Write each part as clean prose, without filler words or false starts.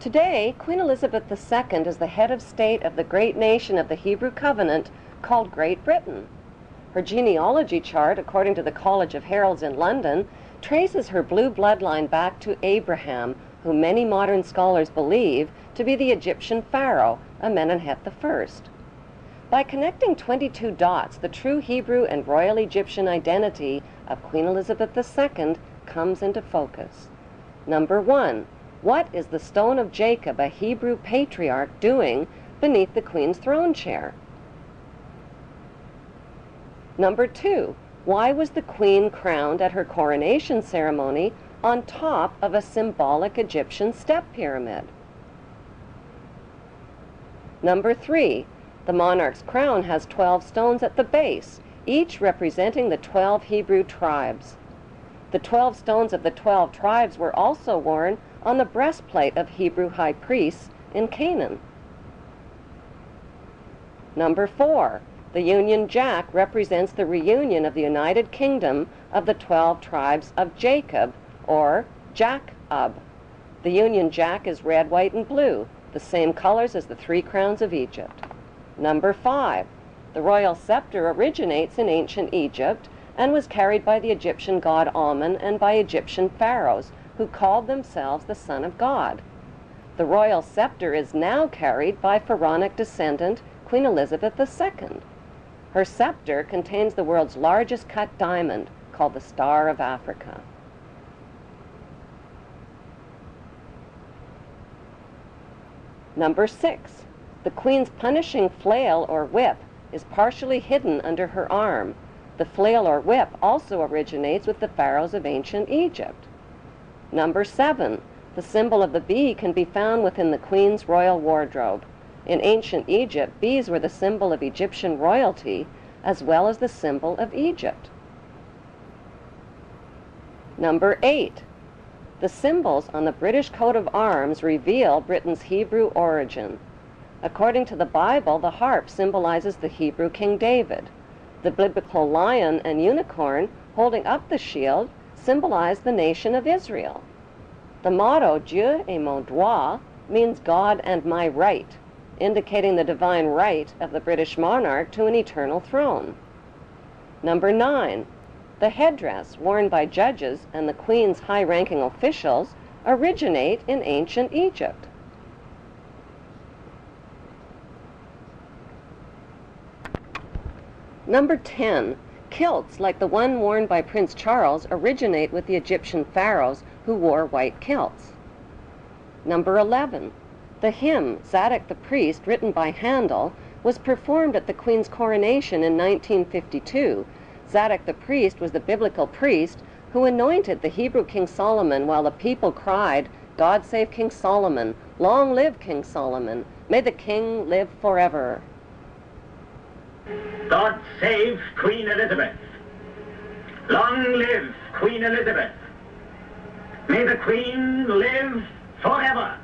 Today, Queen Elizabeth II is the head of state of the great nation of the Hebrew Covenant called Great Britain. Her genealogy chart, according to the College of Heralds in London, traces her blue bloodline back to Abraham, who many modern scholars believe to be the Egyptian pharaoh, Amenemhet I. By connecting 22 dots, the true Hebrew and royal Egyptian identity of Queen Elizabeth II comes into focus. Number 1. What is the stone of Jacob, a Hebrew patriarch, doing beneath the Queen's throne chair? Number 2. Why was the Queen crowned at her coronation ceremony on top of a symbolic Egyptian step pyramid? Number 3. The monarch's crown has 12 stones at the base, each representing the 12 Hebrew tribes. The 12 stones of the 12 tribes were also worn on the breastplate of Hebrew high priests in Canaan. Number 4. The Union Jack represents the reunion of the United Kingdom of the 12 tribes of Jacob, or Jac-ub. The Union Jack is red, white, and blue, the same colors as the 3 crowns of Egypt. Number 5. The royal scepter originates in ancient Egypt and was carried by the Egyptian god Amun and by Egyptian pharaohs, who called themselves the Son of God. The royal scepter is now carried by pharaonic descendant Queen Elizabeth II. Her scepter contains the world's largest cut diamond, called the Star of Africa. Number 6. The Queen's punishing flail or whip is partially hidden under her arm. The flail or whip also originates with the pharaohs of ancient Egypt. Number 7. The symbol of the bee can be found within the Queen's royal wardrobe. In ancient Egypt, bees were the symbol of Egyptian royalty as well as the symbol of Egypt. Number 8. The symbols on the British coat of arms reveal Britain's Hebrew origin. According to the Bible, the harp symbolizes the Hebrew King David. The biblical lion and unicorn holding up the shield symbolize the nation of Israel. The motto, Dieu et mon droit, means God and my right, indicating the divine right of the British monarch to an eternal throne. Number 9. The headdress worn by judges and the Queen's high-ranking officials originate in ancient Egypt. Number 10. Kilts, like the one worn by Prince Charles, originate with the Egyptian pharaohs who wore white kilts. Number 11. The hymn, Zadok the Priest, written by Handel, was performed at the Queen's coronation in 1952. Zadok the Priest was the biblical priest who anointed the Hebrew King Solomon while the people cried, "God save King Solomon! Long live King Solomon! May the king live forever!" God save Queen Elizabeth. Long live Queen Elizabeth. May the Queen live forever.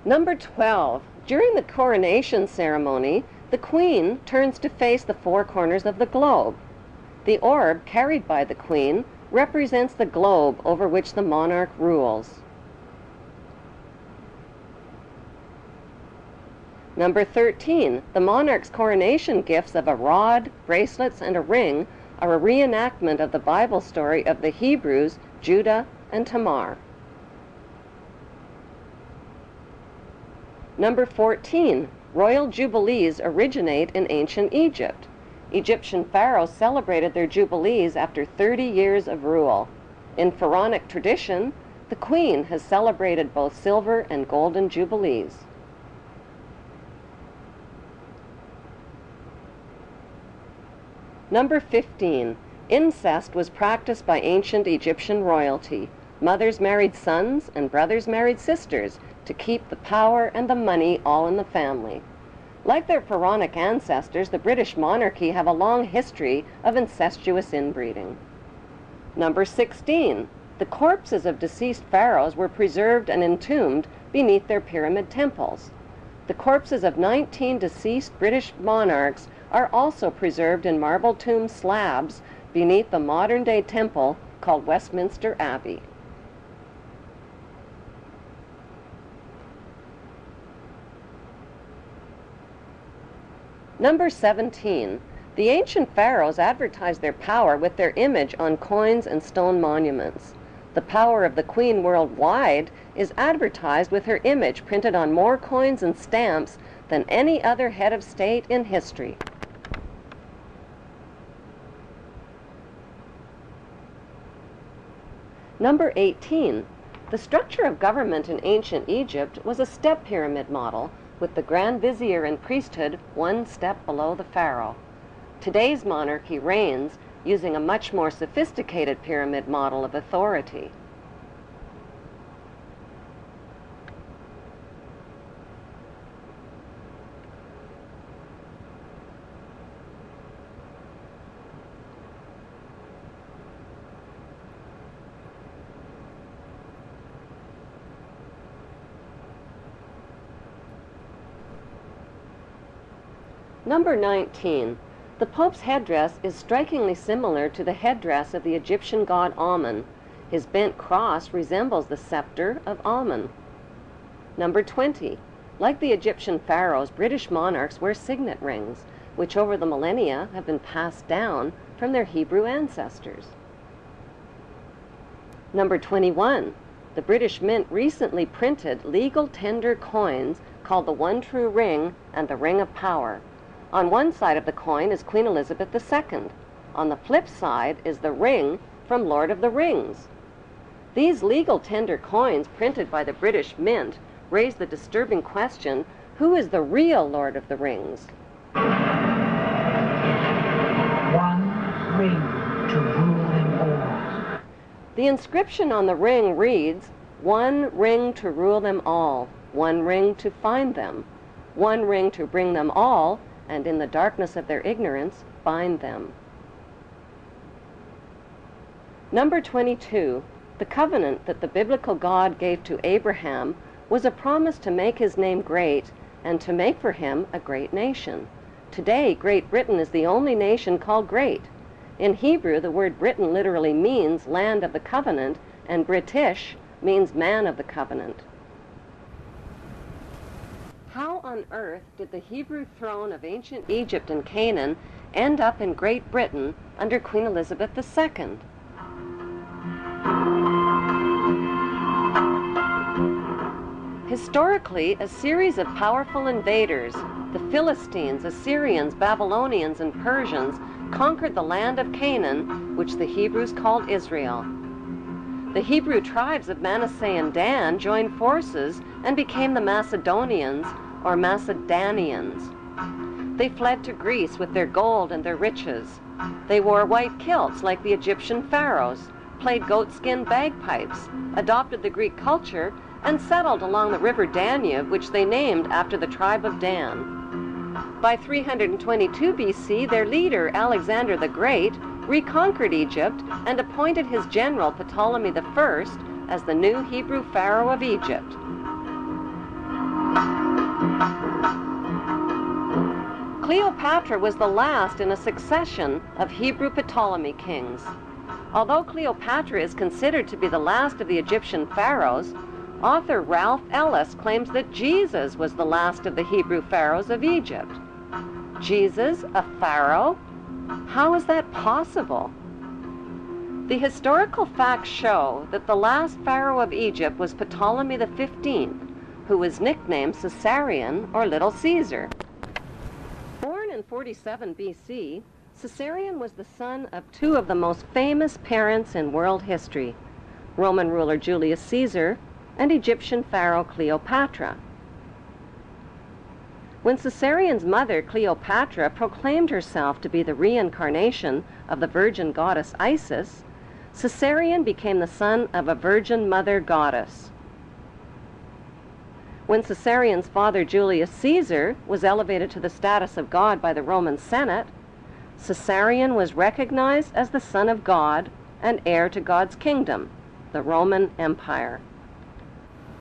Number 12. During the coronation ceremony, the Queen turns to face the 4 corners of the globe. The orb carried by the Queen represents the globe over which the monarch rules. Number 13. The monarch's coronation gifts of a rod, bracelets, and a ring are a reenactment of the Bible story of the Hebrews, Judah, and Tamar. Number 14. Royal jubilees originate in ancient Egypt. Egyptian pharaohs celebrated their jubilees after 30 years of rule. In pharaonic tradition, the Queen has celebrated both silver and golden jubilees. Number 15. Incest was practiced by ancient Egyptian royalty. Mothers married sons and brothers married sisters to keep the power and the money all in the family. Like their pharaonic ancestors, the British monarchy have a long history of incestuous inbreeding. Number 16. The corpses of deceased pharaohs were preserved and entombed beneath their pyramid temples. The corpses of 19 deceased British monarchs are also preserved in marble tomb slabs beneath the modern-day temple called Westminster Abbey. Number 17. The ancient pharaohs advertised their power with their image on coins and stone monuments. The power of the queen worldwide is advertised with her image printed on more coins and stamps than any other head of state in history. Number 18. The structure of government in ancient Egypt was a step pyramid model, with the Grand Vizier and priesthood one step below the pharaoh. Today's monarchy reigns using a much more sophisticated pyramid model of authority. Number 19. The Pope's headdress is strikingly similar to the headdress of the Egyptian god Amun. His bent cross resembles the scepter of Amun. Number 20. Like the Egyptian pharaohs, British monarchs wear signet rings, which over the millennia have been passed down from their Hebrew ancestors. Number 21. The British Mint recently printed legal tender coins called the One True Ring and the Ring of Power. On one side of the coin is Queen Elizabeth II. On the flip side is the ring from Lord of the Rings. These legal tender coins printed by the British Mint raise the disturbing question, who is the real Lord of the Rings? One ring to rule them all. The inscription on the ring reads, "One ring to rule them all, one ring to find them, one ring to bring them all, and in the darkness of their ignorance bind them." Number 22. The covenant that the biblical God gave to Abraham was a promise to make his name great and to make for him a great nation. Today, Great Britain is the only nation called great. In Hebrew, the word Britain literally means land of the covenant, and British means man of the covenant. How on earth did the Hebrew throne of ancient Egypt and Canaan end up in Great Britain under Queen Elizabeth II? Historically, a series of powerful invaders, the Philistines, Assyrians, Babylonians, and Persians, conquered the land of Canaan, which the Hebrews called Israel. The Hebrew tribes of Manasseh and Dan joined forces and became the Macedonians, or Macedonians. They fled to Greece with their gold and their riches. They wore white kilts like the Egyptian pharaohs, played goatskin bagpipes, adopted the Greek culture, and settled along the river Danube, which they named after the tribe of Dan. By 322 BC, their leader, Alexander the Great, reconquered Egypt and appointed his general Ptolemy I as the new Hebrew pharaoh of Egypt. Cleopatra was the last in a succession of Hebrew Ptolemy kings. Although Cleopatra is considered to be the last of the Egyptian pharaohs, author Ralph Ellis claims that Jesus was the last of the Hebrew pharaohs of Egypt. Jesus, a pharaoh? How is that possible? The historical facts show that the last pharaoh of Egypt was Ptolemy XV, who was nicknamed Caesarion or Little Caesar. Born in 47 BC, Caesarion was the son of two of the most famous parents in world history, Roman ruler Julius Caesar and Egyptian pharaoh Cleopatra. When Caesarion's mother, Cleopatra, proclaimed herself to be the reincarnation of the virgin goddess Isis, Caesarion became the son of a virgin mother goddess. When Caesarion's father, Julius Caesar, was elevated to the status of God by the Roman Senate, Caesarion was recognized as the son of God and heir to God's kingdom, the Roman Empire.